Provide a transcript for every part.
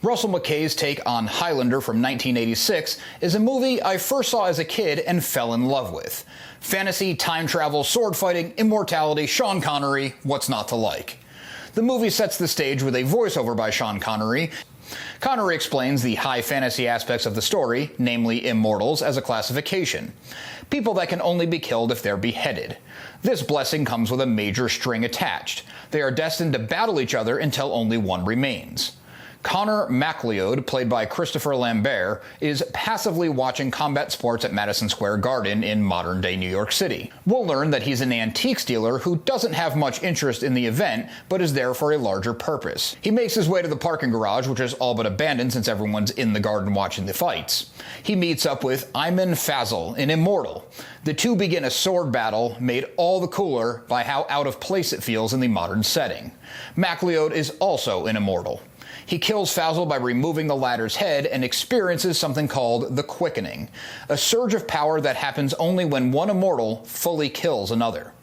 Russell Mulcahy's take on Highlander from 1986 is a movie I first saw as a kid and fell in love with. Fantasy, time travel, sword fighting, immortality, Sean Connery, what's not to like? The movie sets the stage with a voiceover by Sean Connery. Connery explains the high fantasy aspects of the story, namely immortals, as a classification. People that can only be killed if they're beheaded. This blessing comes with a major string attached. They are destined to battle each other until only one remains. Connor MacLeod, played by Christopher Lambert, is passively watching combat sports at Madison Square Garden in modern-day New York City. We'll learn that he's an antiques dealer who doesn't have much interest in the event, but is there for a larger purpose. He makes his way to the parking garage, which is all but abandoned since everyone's in the garden watching the fights. He meets up with Ayman Fazal, an immortal. The two begin a sword battle, made all the cooler by how out of place it feels in the modern setting. MacLeod is also an immortal. He kills Fazal by removing the latter's head and experiences something called the Quickening, a surge of power that happens only when one immortal fully kills another.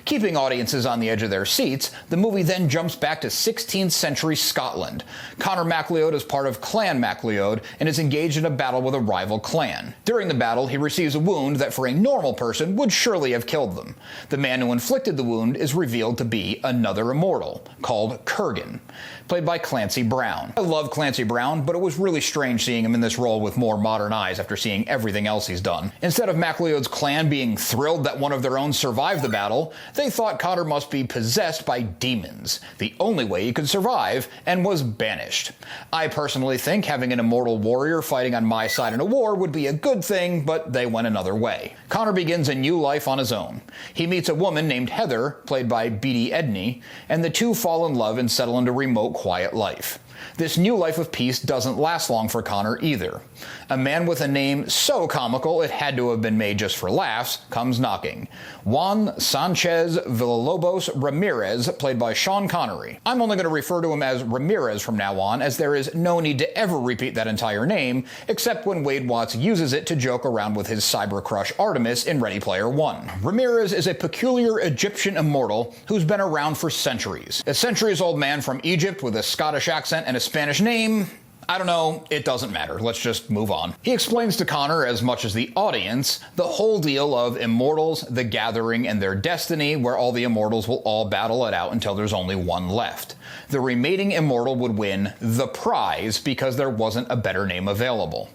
Keeping audiences on the edge of their seats, the movie then jumps back to 16th century Scotland. Connor MacLeod is part of Clan MacLeod and is engaged in a battle with a rival clan. During the battle, he receives a wound that for a normal person would surely have killed them. The man who inflicted the wound is revealed to be another immortal, called Kurgan, played by Clancy Brown. I love Clancy Brown, but it was really strange seeing him in this role with more modern eyes after seeing everything else he's done. Instead of MacLeod's clan being thrilled that one of their own survived the battle, they thought Connor must be possessed by demons, the only way he could survive, and was banished. I personally think having an immortal warrior fighting on my side in a war would be a good thing, but they went another way. Connor begins a new life on his own. He meets a woman named Heather, played by Beatty Edney, and the two fall in love and settle into remote, quiet life. This new life of peace doesn't last long for Connor either. A man with a name so comical it had to have been made just for laughs comes knocking. Juan Sanchez Villalobos Ramirez, played by Sean Connery. I'm only going to refer to him as Ramirez from now on, as there is no need to ever repeat that entire name, except when Wade Watts uses it to joke around with his cyber crush Artemis in Ready Player One. Ramirez is a peculiar Egyptian immortal who's been around for centuries. A centuries-old man from Egypt with a Scottish accent and a Spanish name? I don't know, it doesn't matter, let's just move on. He explains to Connor, as much as the audience, the whole deal of immortals, the gathering, and their destiny, where all the immortals will all battle it out until there's only one left. The remaining immortal would win the prize because there wasn't a better name available.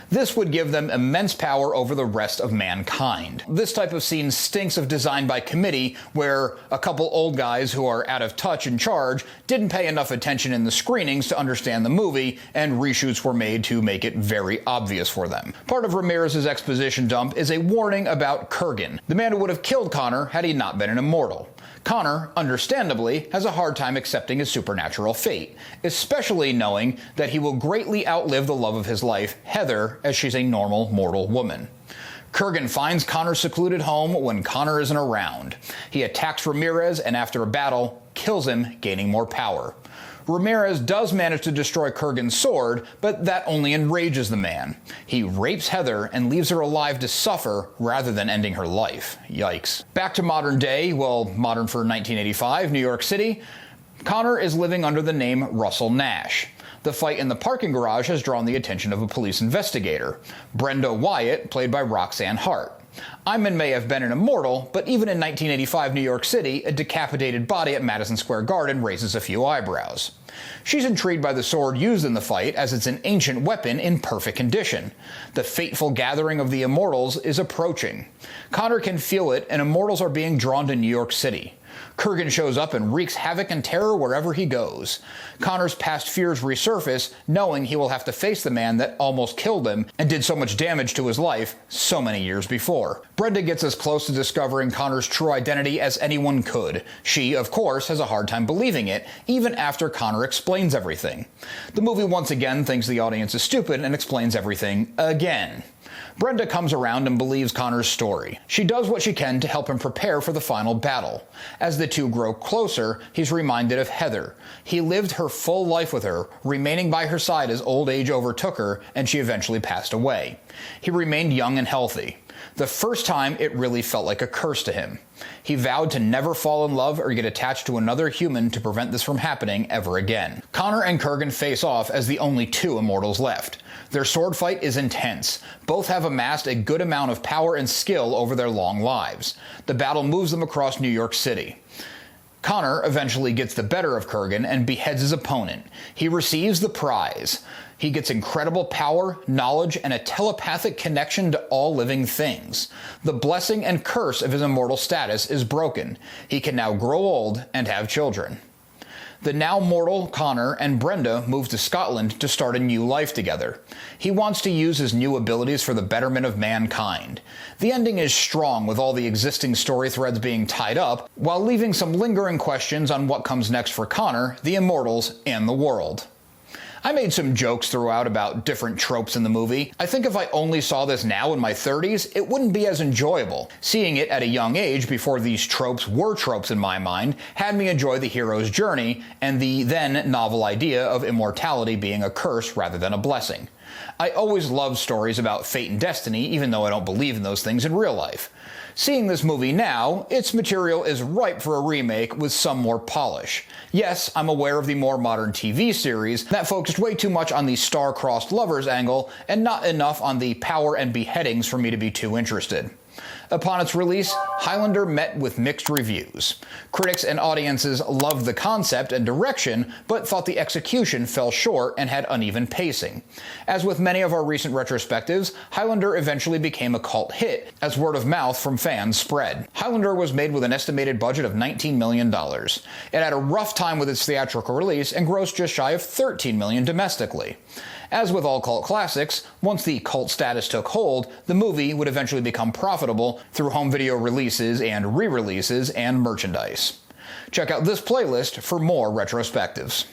This would give them immense power over the rest of mankind. This type of scene stinks of design by committee, where a couple old guys who are out of touch in charge didn't pay enough attention in the screenings to understand the movie, and reshoots were made to make it very obvious for them. Part of Ramirez's exposition dump is a warning about Kurgan, the man who would have killed Connor had he not been an immortal. Connor, understandably, has a hard time accepting his supernatural fate, especially knowing that he will greatly outlive the love of his life, Heather, as she's a normal, mortal woman. Kurgan finds Connor's secluded home when Connor isn't around. He attacks Ramirez and after a battle, kills him, gaining more power. Ramirez does manage to destroy Kurgan's sword, but that only enrages the man. He rapes Heather and leaves her alive to suffer rather than ending her life. Yikes. Back to modern day, well, modern for 1985, New York City, Connor is living under the name Russell Nash. The fight in the parking garage has drawn the attention of a police investigator, Brenda Wyatt, played by Roxanne Hart. Ayman may have been an immortal, but even in 1985 New York City, a decapitated body at Madison Square Garden raises a few eyebrows. She's intrigued by the sword used in the fight, as it's an ancient weapon in perfect condition. The fateful gathering of the immortals is approaching. Connor can feel it, and immortals are being drawn to New York City. Kurgan shows up and wreaks havoc and terror wherever he goes. Connor's past fears resurface, knowing he will have to face the man that almost killed him and did so much damage to his life so many years before. Brenda gets as close to discovering Connor's true identity as anyone could. She, of course, has a hard time believing it, even after Connor explains everything. The movie once again thinks the audience is stupid and explains everything again. Brenda comes around and believes Connor's story. She does what she can to help him prepare for the final battle. As the two grow closer, he's reminded of Heather. He lived her full life with her, remaining by her side as old age overtook her and she eventually passed away. He remained young and healthy. The first time, it really felt like a curse to him. He vowed to never fall in love or get attached to another human to prevent this from happening ever again. Connor and Kurgan face off as the only two immortals left. Their sword fight is intense. Both have amassed a good amount of power and skill over their long lives. The battle moves them across New York City. Connor eventually gets the better of Kurgan and beheads his opponent. He receives the prize. He gets incredible power, knowledge, and a telepathic connection to all living things. The blessing and curse of his immortal status is broken. He can now grow old and have children. The now mortal Connor and Brenda move to Scotland to start a new life together. He wants to use his new abilities for the betterment of mankind. The ending is strong, with all the existing story threads being tied up, while leaving some lingering questions on what comes next for Connor, the Immortals, and the world. I made some jokes throughout about different tropes in the movie. I think if I only saw this now in my 30s, it wouldn't be as enjoyable. Seeing it at a young age, before these tropes were tropes in my mind, had me enjoy the hero's journey and the then novel idea of immortality being a curse rather than a blessing. I always loved stories about fate and destiny, even though I don't believe in those things in real life. Seeing this movie now, its material is ripe for a remake with some more polish. Yes, I'm aware of the more modern TV series that focused way too much on the star-crossed lovers angle and not enough on the power and beheadings for me to be too interested. Upon its release, Highlander met with mixed reviews. Critics and audiences loved the concept and direction, but thought the execution fell short and had uneven pacing. As with many of our recent retrospectives, Highlander eventually became a cult hit, as word of mouth from fans spread. Highlander was made with an estimated budget of $19 million. It had a rough time with its theatrical release and grossed just shy of $13 million domestically. As with all cult classics, once the cult status took hold, the movie would eventually become profitable through home video releases and re-releases and merchandise. Check out this playlist for more retrospectives.